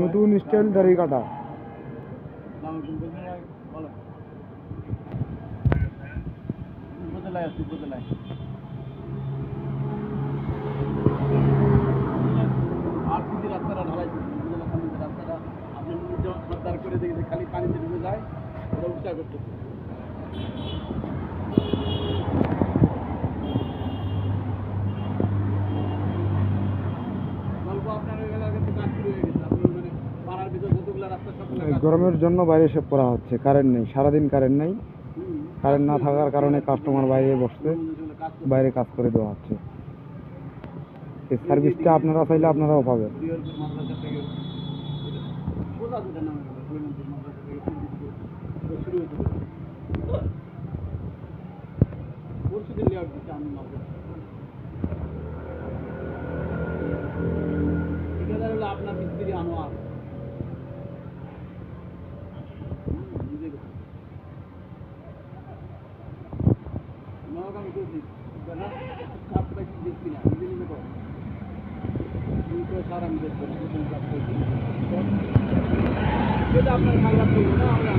নতুন স্টাইল দাড়ি কাটা। রাস্তাটা ঢালাই রাস্তাটা আপনি সর্দার করে দেখে খালি পানিতে ডুবে যায়, ওরা উচ্চার করতেছে। গরমের জন্য বাইরে সেভ করা হচ্ছে, কারেন্ট নেই, সারাদিন কারেন্ট নেই। কারেন্ট না থাকার কারণে কাস্টমার বাইরে বসছে, বাইরে কাজ করে দেওয়া হচ্ছে। এই সার্ভিসটা আপনারা চাইলে আপনারাও পাবেন। আপনার মিস্ত্রি আনোয়ার আমি করছি কাজটা কি দেখছি না, নিজে নিজে করো সার আমি দেখবো না, আপনার খারাপ করবো না, আমরা